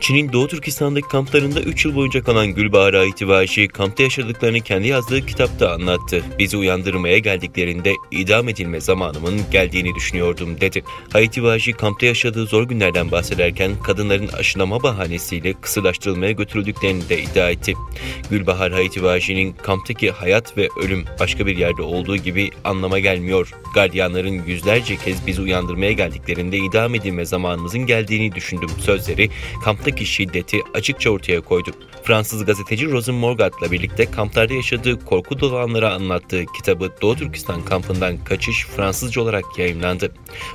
Çin'in Doğu Türkistan'daki kamplarında 3 yıl boyunca kalan Gülbahar Haitivaji, kampta yaşadıklarını kendi yazdığı kitapta anlattı. "Bizi uyandırmaya geldiklerinde idam edilme zamanımın geldiğini düşünüyordum," dedi. Haitivaji, kampta yaşadığı zor günlerden bahsederken kadınların aşılama bahanesiyle kısırlaştırılmaya götürüldüklerini de iddia etti. Gülbahar Haitivaji'nin "Kamptaki hayat ve ölüm başka bir yerde olduğu gibi anlama gelmiyor. Gardiyanların yüzlerce kez bizi uyandırmaya geldiklerinde idam edilme zamanımızın geldiğini düşündüm" sözleri kamptaki şiddeti açıkça ortaya koydu. Fransız gazeteci Rosen Morgat'la birlikte kamplarda yaşadığı korku dolu anları anlattığı kitabı Doğu Türkistan kampından kaçış Fransızca olarak yayımlandı.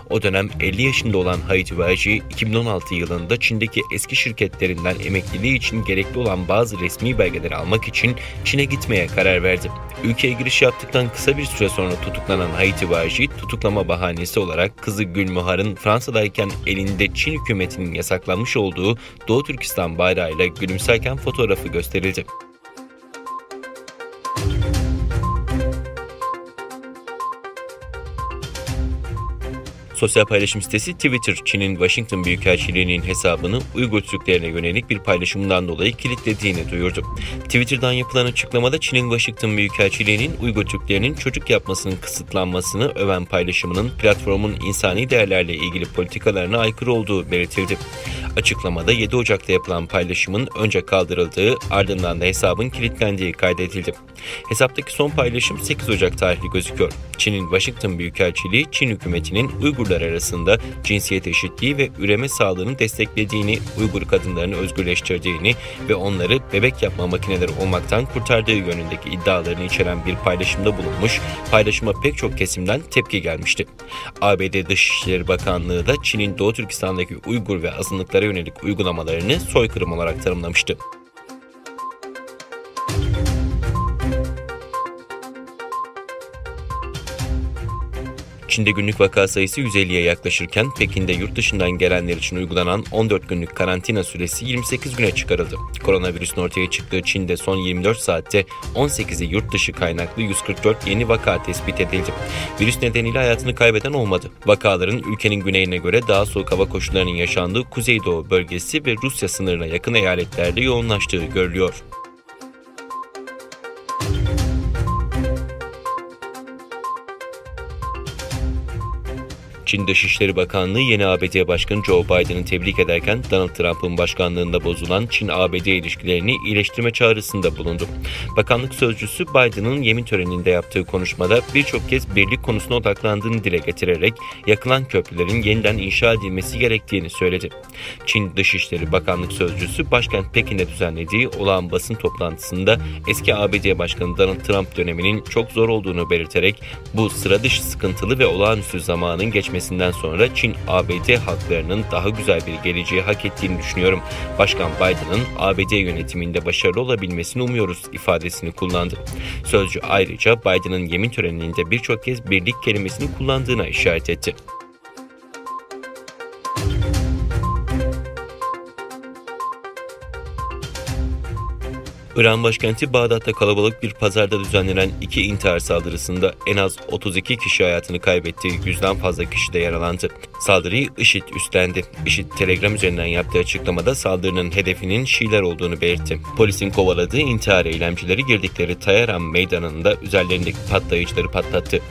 O dönem 50 yaşında olan Haitivaji, 2016 yılında Çin'deki eski şirketlerinden emekliliği için gerekli olan bazı resmi belgeleri almak için Çin'e gitmeye karar verdi. Ülkeye giriş yaptıktan kısa bir süre sonra tutuklanan Haitivaji, tutuklama bahanesi olarak kızı Gülmuhar'ın Fransa'dayken elinde Çin hükümetinin yasaklanmış olduğu Doğu Türkistan bayrağıyla gülümserken fotoğrafı gösterildi. Sosyal paylaşım sitesi Twitter, Çin'in Washington Büyükelçiliği'nin hesabını Uygur Türklerine yönelik bir paylaşımından dolayı kilitlediğini duyurdu. Twitter'dan yapılan açıklamada Çin'in Washington Büyükelçiliği'nin Uygur Türklerinin çocuk yapmasının kısıtlanmasını öven paylaşımının platformun insani değerlerle ilgili politikalarına aykırı olduğu belirtildi. Açıklamada 7 Ocak'ta yapılan paylaşımın önce kaldırıldığı, ardından da hesabın kilitlendiği kaydedildi. Hesaptaki son paylaşım 8 Ocak tarihli gözüküyor. Çin'in Washington Büyükelçiliği, Çin hükümetinin Uygurlar arasında cinsiyet eşitliği ve üreme sağlığını desteklediğini, Uygur kadınlarını özgürleştirdiğini ve onları bebek yapma makineleri olmaktan kurtardığı yönündeki iddialarını içeren bir paylaşımda bulunmuş, paylaşıma pek çok kesimden tepki gelmişti. ABD Dışişleri Bakanlığı da Çin'in Doğu Türkistan'daki Uygur ve azınlıklara yönelik uygulamalarını soykırım olarak tanımlamıştı. Çin'de günlük vaka sayısı 150'ye yaklaşırken Pekin'de yurt dışından gelenler için uygulanan 14 günlük karantina süresi 28 güne çıkarıldı. Koronavirüsün ortaya çıktığı Çin'de son 24 saatte 18'i yurt dışı kaynaklı 144 yeni vaka tespit edildi. Virüs nedeniyle hayatını kaybeden olmadı. Vakaların ülkenin güneyine göre daha soğuk hava koşullarının yaşandığı Kuzeydoğu bölgesi ve Rusya sınırına yakın eyaletlerde yoğunlaştığı görülüyor. Çin Dışişleri Bakanlığı yeni ABD Başkanı Joe Biden'ı tebrik ederken Donald Trump'ın başkanlığında bozulan Çin-ABD ilişkilerini iyileştirme çağrısında bulundu. Bakanlık sözcüsü Biden'ın yemin töreninde yaptığı konuşmada birçok kez birlik konusuna odaklandığını dile getirerek yakılan köprülerin yeniden inşa edilmesi gerektiğini söyledi. Çin Dışişleri Bakanlık sözcüsü başkent Pekin'de düzenlediği olağan basın toplantısında eski ABD Başkanı Donald Trump döneminin çok zor olduğunu belirterek bu sıra dışı sıkıntılı ve olağanüstü zamanın geçmesinden sonra Çin-ABD halklarının daha güzel bir geleceği hak ettiğini düşünüyorum. Başkan Biden'ın ABD yönetiminde başarılı olabilmesini umuyoruz ifadesini kullandı. Sözcü ayrıca Biden'ın yemin töreninde birçok kez birlik kelimesini kullandığına işaret etti. İran başkenti Bağdat'ta kalabalık bir pazarda düzenlenen 2 intihar saldırısında en az 32 kişi hayatını kaybetti, 100'den fazla kişi de yaralandı. Saldırıyı IŞİD üstlendi. IŞİD Telegram üzerinden yaptığı açıklamada saldırının hedefinin Şiiler olduğunu belirtti. Polisin kovaladığı intihar eylemcileri girdikleri Tayaran meydanında üzerlerindeki patlayıcıları patlattı.